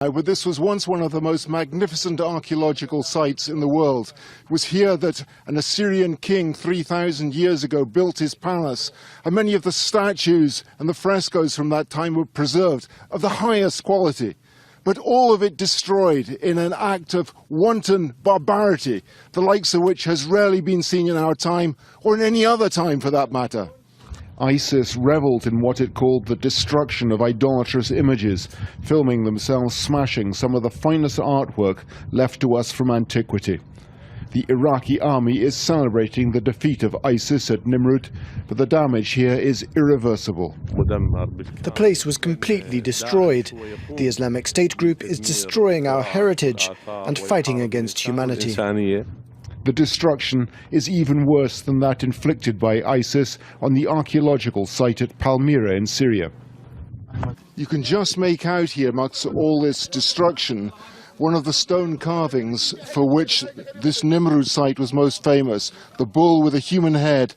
But this was once one of the most magnificent archaeological sites in the world. It was here that an Assyrian king 3,000 years ago built his palace, and many of the statues and the frescoes from that time were preserved of the highest quality. But all of it destroyed in an act of wanton barbarity, the likes of which has rarely been seen in our time, or in any other time for that matter. ISIS reveled in what it called the destruction of idolatrous images, filming themselves smashing some of the finest artwork left to us from antiquity. The Iraqi army is celebrating the defeat of ISIS at Nimrud, but the damage here is irreversible. The place was completely destroyed. The Islamic State group is destroying our heritage and fighting against humanity. The destruction is even worse than that inflicted by ISIS on the archaeological site at Palmyra in Syria. You can just make out here, amongst all this destruction, one of the stone carvings for which this Nimrud site was most famous, the bull with a human head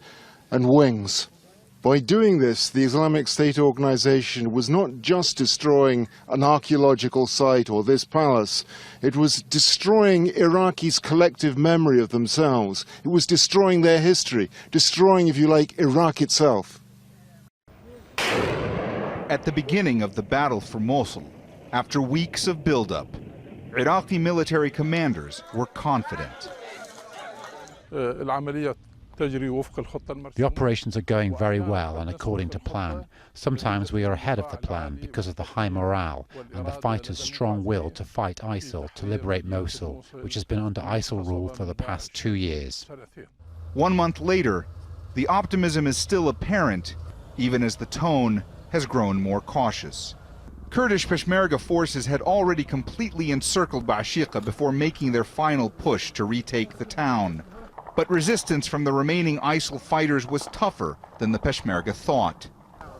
and wings. By doing this, the Islamic State organization was not just destroying an archaeological site or this palace, it was destroying Iraqis' collective memory of themselves. It was destroying their history, destroying, if you like, Iraq itself. At the beginning of the battle for Mosul, after weeks of buildup, Iraqi military commanders were confident. The operations are going very well and according to plan. Sometimes we are ahead of the plan because of the high morale and the fighters' strong will to fight ISIL to liberate Mosul, which has been under ISIL rule for the past 2 years. 1 month later, the optimism is still apparent, even as the tone has grown more cautious. Kurdish Peshmerga forces had already completely encircled Ba'ashiqa before making their final push to retake the town. But resistance from the remaining ISIL fighters was tougher than the Peshmerga thought.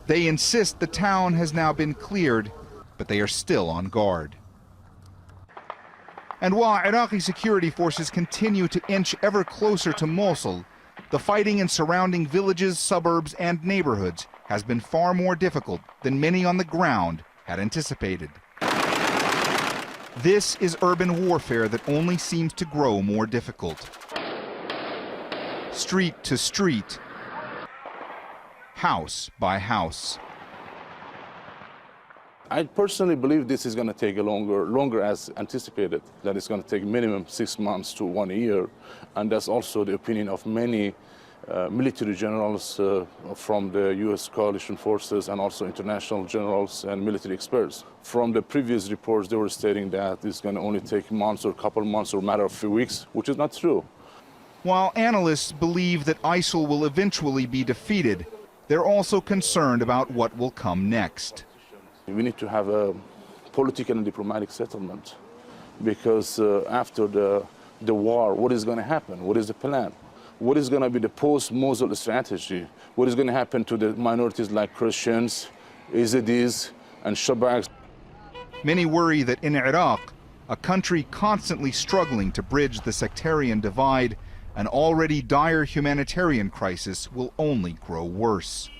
They insist the town has now been cleared, but they are still on guard. And while Iraqi security forces continue to inch ever closer to Mosul, the fighting in surrounding villages, suburbs, and neighborhoods has been far more difficult than many on the ground had anticipated. This is urban warfare that only seems to grow more difficult. Street to street, house by house. I personally believe this is going to take longer as anticipated, that it's going to take minimum 6 months to 1 year. And that's also the opinion of many military generals from the US coalition forces and also international generals and military experts. From the previous reports, they were stating that it's going to only take months or a couple of months or a matter of a few weeks, which is not true. While analysts believe that ISIL will eventually be defeated, they're also concerned about what will come next. We need to have a political and diplomatic settlement because after the war, what is going to happen? What is the plan? What is going to be the post-Mosul strategy? What is going to happen to the minorities like Christians, Yazidis, and Shabaks? Many worry that in Iraq, a country constantly struggling to bridge the sectarian divide, an already dire humanitarian crisis will only grow worse.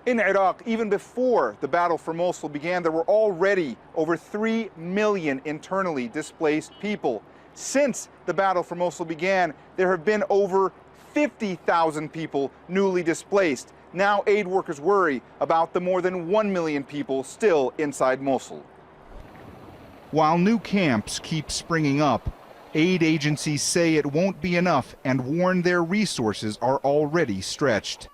In Iraq, even before the battle for Mosul began, there were already over 3 million internally displaced people. Since the battle for Mosul began, there have been over 50,000 people newly displaced. Now aid workers worry about the more than 1 million people still inside Mosul. While new camps keep springing up, aid agencies say it won't be enough and warn their resources are already stretched.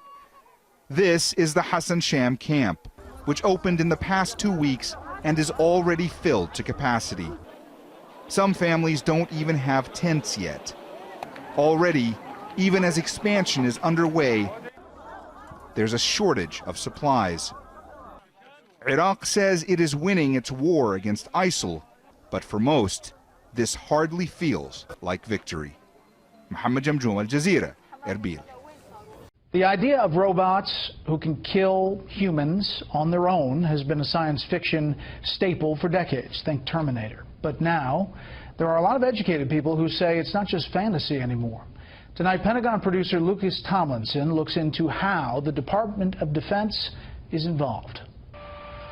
This is the Hassan Sham camp, which opened in the past 2 weeks and is already filled to capacity. Some families don't even have tents yet. Already, even as expansion is underway, there's a shortage of supplies. Iraq says it is winning its war against ISIL, but for most, this hardly feels like victory. Mohammed Jamjoom, Al Jazeera, Erbil. The idea of robots who can kill humans on their own has been a science fiction staple for decades. Think Terminator. But now, there are a lot of educated people who say it's not just fantasy anymore. Tonight, Pentagon producer Lucas Tomlinson looks into how the Department of Defense is involved.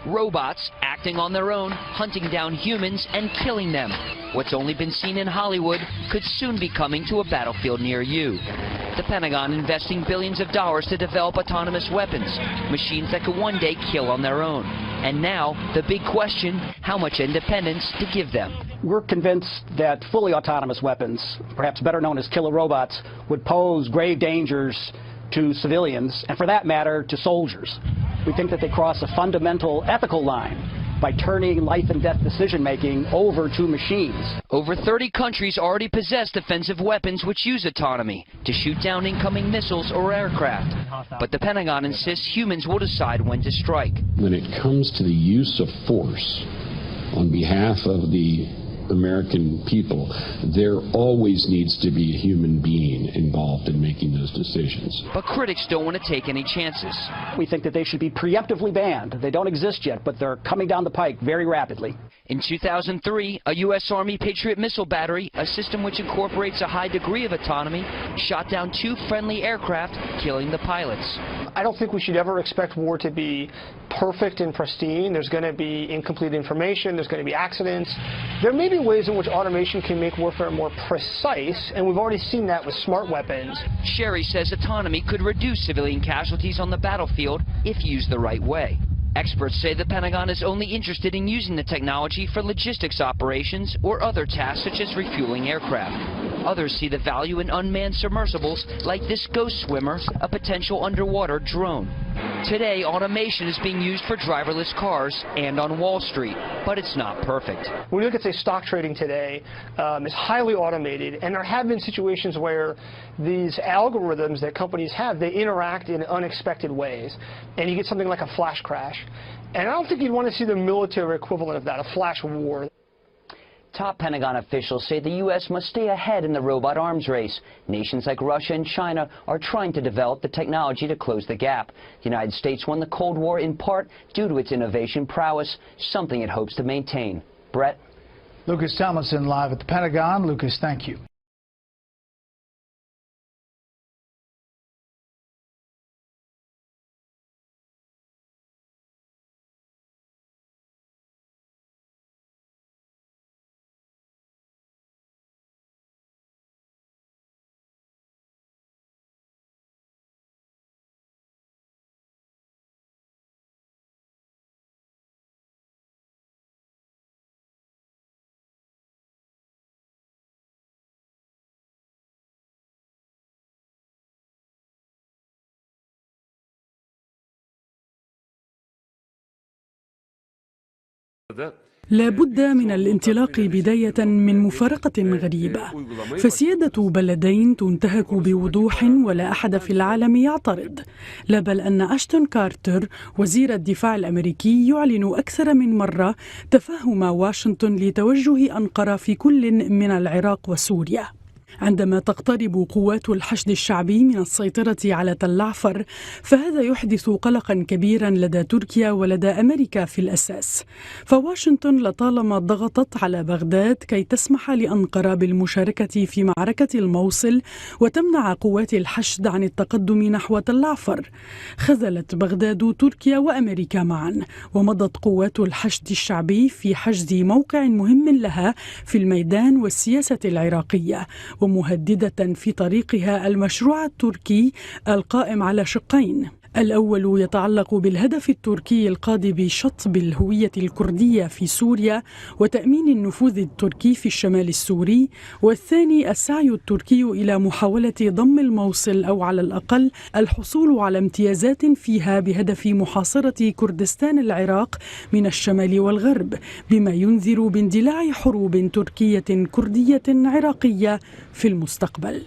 Robots acting on their own, hunting down humans and killing them. What's only been seen in Hollywood could soon be coming to a battlefield near you. The Pentagon investing billions of dollars to develop autonomous weapons, machines that could one day kill on their own. And now, the big question, how much independence to give them. We're convinced that fully autonomous weapons, perhaps better known as killer robots, would pose grave dangers to civilians, and for that matter, to soldiers. We think that they cross a fundamental ethical line by turning life and death decision-making over to machines. Over 30 countries already possess defensive weapons which use autonomy to shoot down incoming missiles or aircraft. But the Pentagon insists humans will decide when to strike. When it comes to the use of force on behalf of the American people, there always needs to be a human being involved in making those decisions. But critics don't want to take any chances. We think that they should be preemptively banned. They don't exist yet, but they're coming down the pike very rapidly. In 2003, a U.S. Army Patriot missile battery, a system which incorporates a high degree of autonomy, shot down 2 friendly aircraft, killing the pilots. I don't think we should ever expect war to be perfect and pristine. There's going to be incomplete information. There's going to be accidents. There may be ways in which automation can make warfare more precise, and we've already seen that with smart weapons. Sherry says autonomy could reduce civilian casualties on the battlefield if used the right way. Experts say the Pentagon is only interested in using the technology for logistics operations or other tasks such as refueling aircraft. Others see the value in unmanned submersibles like this Ghost Swimmer, a potential underwater drone. Today, automation is being used for driverless cars and on Wall Street, but it's not perfect. When you look at, say, stock trading today, it's highly automated, and there have been situations where these algorithms that companies have, they interact in unexpected ways, and you get something like a flash crash. And I don't think you'd want to see the military equivalent of that, a flash war. Top Pentagon officials say the U.S. must stay ahead in the robot arms race. Nations like Russia and China are trying to develop the technology to close the gap. The United States won the Cold War in part due to its innovation prowess, something it hopes to maintain. Brett? Lucas Tomlinson live at the Pentagon. Lucas, thank you. لا بد من الانطلاق بداية من مفارقة غريبة، فسيادة بلدين تنتهك بوضوح ولا أحد في العالم يعترض، لا بل أن أشتون كارتر وزير الدفاع الأمريكي يعلن أكثر من مرة تفهم واشنطن لتوجه أنقرة في كل من العراق وسوريا. عندما تقترب قوات الحشد الشعبي من السيطرة على تل عفر، فهذا يحدث قلقا كبيرا لدى تركيا ولدى أمريكا في الأساس. فواشنطن لطالما ضغطت على بغداد كي تسمح لأنقرة بالمشاركة في معركة الموصل وتمنع قوات الحشد عن التقدم نحو تل عفر. خذلت بغداد تركيا وأمريكا معا، ومضت قوات الحشد الشعبي في حجز موقع مهم لها في الميدان والسياسة العراقية، ومهددة في طريقها المشروع التركي القائم على شقين. الأول يتعلق بالهدف التركي القاضي بشطب الهوية الكردية في سوريا وتأمين النفوذ التركي في الشمال السوري، والثاني السعي التركي إلى محاولة ضم الموصل أو على الأقل الحصول على امتيازات فيها بهدف محاصرة كردستان العراق من الشمال والغرب، بما ينذر باندلاع حروب تركية كردية عراقية في المستقبل.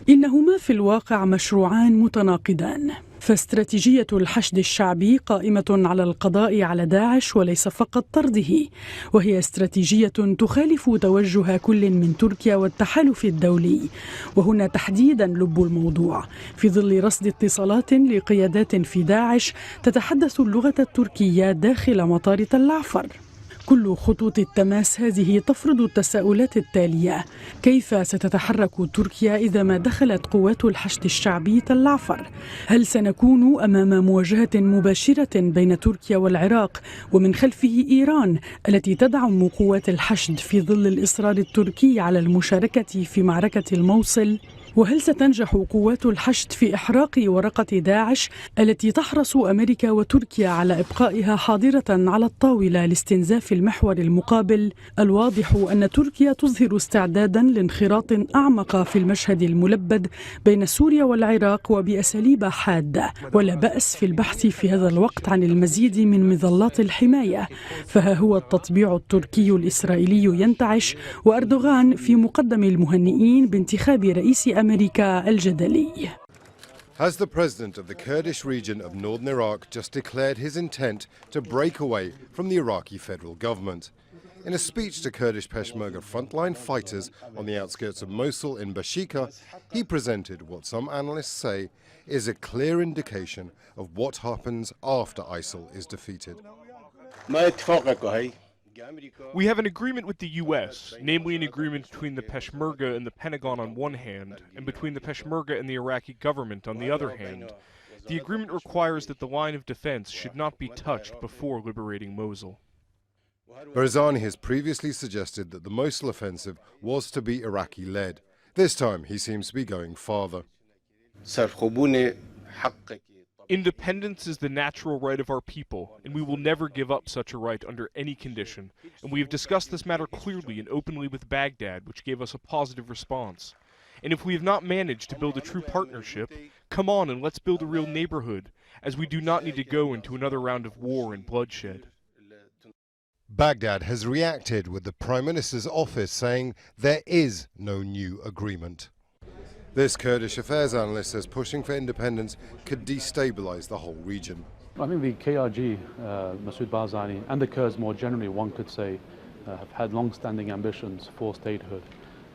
إنهما في الواقع مشروعان متناقضان، فاستراتيجية الحشد الشعبي قائمة على القضاء على داعش وليس فقط طرده، وهي استراتيجية تخالف توجه كل من تركيا والتحالف الدولي. وهنا تحديدا لب الموضوع، في ظل رصد اتصالات لقيادات في داعش تتحدث اللغة التركية داخل مطار تل عفر. كل خطوط التماس هذه تفرض التساؤلات التالية: كيف ستتحرك تركيا إذا ما دخلت قوات الحشد الشعبي تل عفر؟ هل سنكون أمام مواجهة مباشرة بين تركيا والعراق ومن خلفه إيران التي تدعم قوات الحشد في ظل الإصرار التركي على المشاركة في معركة الموصل؟ وهل ستنجح قوات الحشد في إحراق ورقة داعش التي تحرص أمريكا وتركيا على إبقائها حاضرة على الطاولة لاستنزاف المحور المقابل؟ الواضح أن تركيا تظهر استعدادا لانخراط أعمق في المشهد الملبد بين سوريا والعراق وبأساليب حادة، ولا بأس في البحث في هذا الوقت عن المزيد من مظلات الحماية. فها هو التطبيع التركي الإسرائيلي ينتعش، وأردوغان في مقدم المهنئين بانتخاب رئيس أمريكا الجدلي. Has the president of the Kurdish region of northern Iraq just declared his intent to break away from the Iraqi federal government? In a speech to Kurdish Peshmerga frontline fighters on the outskirts of Mosul in Bashika, he presented what some analysts say is a clear indication of what happens after ISIL is defeated. We have an agreement with the U.S., namely an agreement between the Peshmerga and the Pentagon on one hand, and between the Peshmerga and the Iraqi government on the other hand. The agreement requires that the line of defense should not be touched before liberating Mosul. Barzani has previously suggested that the Mosul offensive was to be Iraqi-led. This time he seems to be going farther. Independence is the natural right of our people, and we will never give up such a right under any condition. And we have discussed this matter clearly and openly with Baghdad, which gave us a positive response. And if we have not managed to build a true partnership, come on and let's build a real neighborhood, as we do not need to go into another round of war and bloodshed. Baghdad has reacted with the Prime Minister's office saying there is no new agreement. This Kurdish affairs analyst says pushing for independence could destabilize the whole region. I think the KRG, Masoud Barzani, and the Kurds more generally, one could say, have had long-standing ambitions for statehood.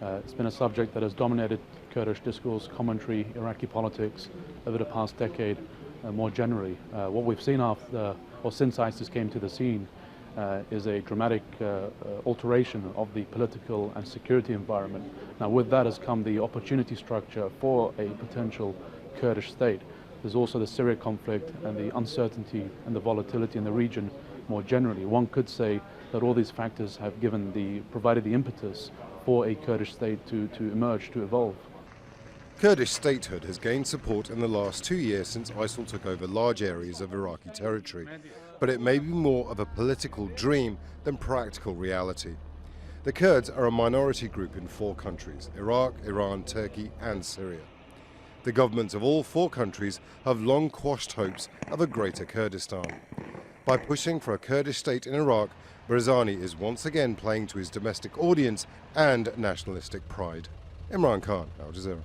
It's been a subject that has dominated Kurdish discourse, commentary, Iraqi politics over the past decade more generally. What we've seen after, or since ISIS came to the scene, is a dramatic alteration of the political and security environment. Now, with that has come the opportunity structure for a potential Kurdish state. There's also the Syria conflict and the uncertainty and the volatility in the region more generally. One could say that all these factors have provided the impetus for a Kurdish state to emerge, to evolve. Kurdish statehood has gained support in the last 2 years since ISIL took over large areas of Iraqi territory, but it may be more of a political dream than practical reality. The Kurds are a minority group in 4 countries: Iraq, Iran, Turkey and Syria. The governments of all 4 countries have long quashed hopes of a greater Kurdistan. By pushing for a Kurdish state in Iraq, Barzani is once again playing to his domestic audience and nationalistic pride. Imran Khan, Al Jazeera.